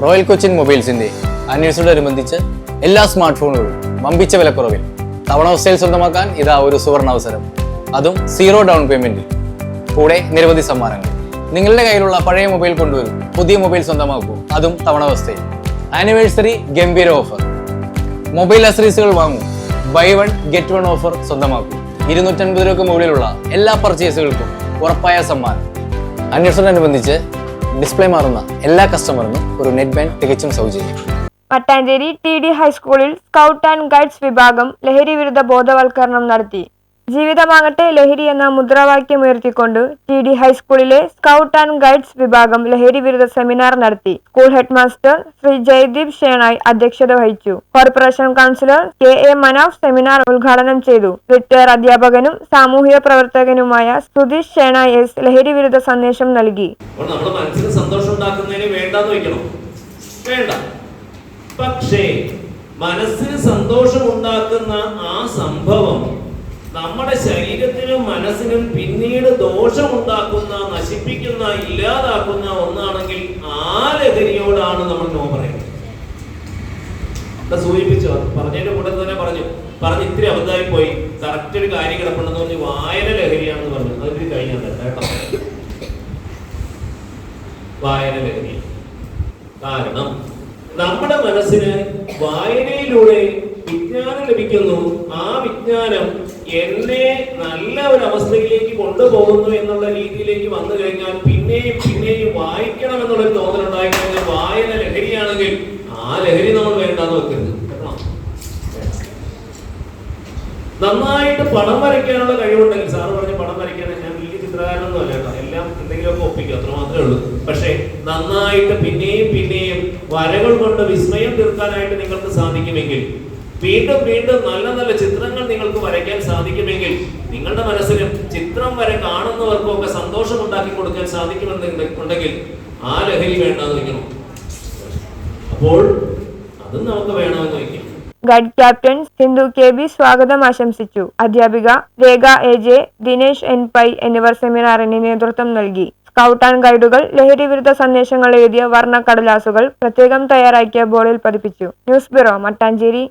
Royal Cochin മൊബൈൽസിന്റെ ആനിവേഴ്സറിയോടനുബന്ധിച്ച് എല്ലാ smart ഫോണുകളും വമ്പിച്ച വിലക്കുറവിൽ തവണ സ്വന്തമാക്കാൻ ഇതാ ഒരു സുവർണ അവസരം. അതും 0 ഡൗൺ പേയ്മെന്റിൽ. കൂടെ നിരവധി സമ്മാനങ്ങൾ. നിങ്ങളുടെ കയ്യിലുള്ള പഴയ മൊബൈൽ കൊണ്ടുവരും, പുതിയ മൊബൈൽ സ്വന്തമാക്കൂ, അതും തവണ അവസ്ഥയിൽ. ആനിവേഴ്സറി ഗംഭീര ഓഫർ. മൊബൈൽ അക്സസറീസുകൾ വാങ്ങൂ, ബൈ 1 ഗെറ്റ് 1 ഓഫർ സ്വന്തമാക്കൂ. 250 രൂപയ്ക്ക് മുകളിലുള്ള എല്ലാ പർച്ചേസുകൾക്കും ഉറപ്പായ സമ്മാനം. ആനിവേഴ്സറിയോടനുബന്ധിച്ച് ഡിസ്പ്ലേ മാറുന്ന എല്ലാ കസ്റ്റമറിനും ഒരു നെറ്റ് ബാൻഡ് തികച്ചും സൗജന്യം. മട്ടാഞ്ചേരി TD ഹൈസ്കൂളിൽ സ്കൗട്ട് ആൻഡ് ഗൈഡ്സ് വിഭാഗം ലഹരി വിരുദ്ധ ബോധവൽക്കരണം നടത്തി. ജീവിതമാകട്ടെ ലഹരി എന്ന മുദ്രാവാക്യം ഉയർത്തിക്കൊണ്ട് TD ഹൈസ്കൂളിലെ സ്കൗട്ട് ആൻഡ് ഗൈഡ്സ് വിഭാഗം ലഹരി വിരുദ്ധ സെമിനാർ നടത്തി. School head master Shri Jayadeep Shenoy അധ്യക്ഷത വഹിച്ചു. Corporation councillor KA Manaf seminar ഉദ്ഘാടനം ചെയ്തു. റിട്ടയർ അധ്യാപകനും സാമൂഹിക പ്രവർത്തകനുമായ സുധീഷ് ഷേണായി S ലഹരി വിരുദ്ധ സന്ദേശം നൽകി. പക്ഷേ മനസ്സിന് സന്തോഷമുണ്ടാക്കുന്ന ആ സംഭവം നമ്മുടെ ശരീരത്തിനും മനസ്സിനും പിന്നീട് ദോഷമുണ്ടാക്കുന്ന, നശിപ്പിക്കുന്ന, ഇല്ലാതാക്കുന്ന ഒന്നാണെങ്കിൽ ആ ലഹരിയോടാണ് നമ്മൾ നോ പറയുന്നത്. സൂചിപ്പിച്ചു, പറഞ്ഞതിന്റെ കൂടെ തന്നെ പറഞ്ഞ് ഇത്തിരി അബദ്ധമായി പോയി. കറക്റ്റ് ഒരു കാര്യം കിടപ്പുണ്ടെന്ന് പറഞ്ഞ് വായന ലഹരിയാണെന്ന് പറഞ്ഞു. അതൊരു കഴിഞ്ഞ കേട്ടോ, വായന ലഹരി. കാരണം നമ്മുടെ മനസ്സിന് വായനയിലൂടെ വിജ്ഞാനം ലഭിക്കുന്നു. ആ വിജ്ഞാനം എന്നെ നല്ല ഒരു അവസ്ഥയിലേക്ക് കൊണ്ടുപോകുന്നു എന്നുള്ള രീതിയിലേക്ക് വന്നു കഴിഞ്ഞാൽ പിന്നെയും വായിക്കണം എന്നുള്ളൊരു തോന്നലുണ്ടായി കഴിഞ്ഞാൽ വായന ലഹരിയാണെങ്കിൽ ആ ലഹരി നമ്മൾ വേണ്ടാന്ന് വെക്കരുത്. നന്നായിട്ട് പടം വരയ്ക്കാനുള്ള കഴിവുണ്ടെങ്കിൽ, സാറ് പറഞ്ഞ പടം വരയ്ക്കാൻ ഞാൻ വലിയ ചിത്രകാരനൊന്നും അല്ല കേട്ടോ, എല്ലാം എന്തെങ്കിലുമൊക്കെ ഒപ്പിക്കും, അത്ര മാത്രമേ ഉള്ളൂ. പക്ഷെ നന്നായിട്ട് പിന്നെയും വരകൾ കൊണ്ട് വിസ്മയം തീർക്കാനായിട്ട് നിങ്ങൾക്ക് സാധിക്കുമെങ്കിൽ, വീണ്ടും നല്ല നല്ല ചിത്രങ്ങൾ നിങ്ങൾക്ക് വരയ്ക്കാൻ സാധിക്കുമെങ്കിൽ, നിങ്ങളുടെ മനസ്സിലും ചിത്രം വരെ കാണുന്നവർക്കും ഒക്കെ സന്തോഷം ഉണ്ടാക്കി കൊടുക്കാൻ സാധിക്കുമെന്നുണ്ടെങ്കിൽ ആ ലഹരി വേണ്ടെന്ന് വയ്ക്കണം. അപ്പോൾ അതും നമുക്ക് വേണമെന്ന് വയ്ക്കും. ഗൈഡ് ക്യാപ്റ്റൻ സിന്ധു KB സ്വാഗതം ആശംസിച്ചു. അധ്യാപിക രേഖ AJ, ദിനേശ് N പൈ എന്നിവർ സെമിനാറിന് നേതൃത്വം നൽകി. സ്കൗട്ട് ആൻഡ് ഗൈഡുകൾ ലഹരി വിരുദ്ധ സന്ദേശങ്ങൾ എഴുതിയ വർണ്ണ കടലാസുകൾ പ്രത്യേകം തയ്യാറാക്കിയ ബോർഡിൽ പതിപ്പിച്ചു. News bureau, Mattancherry.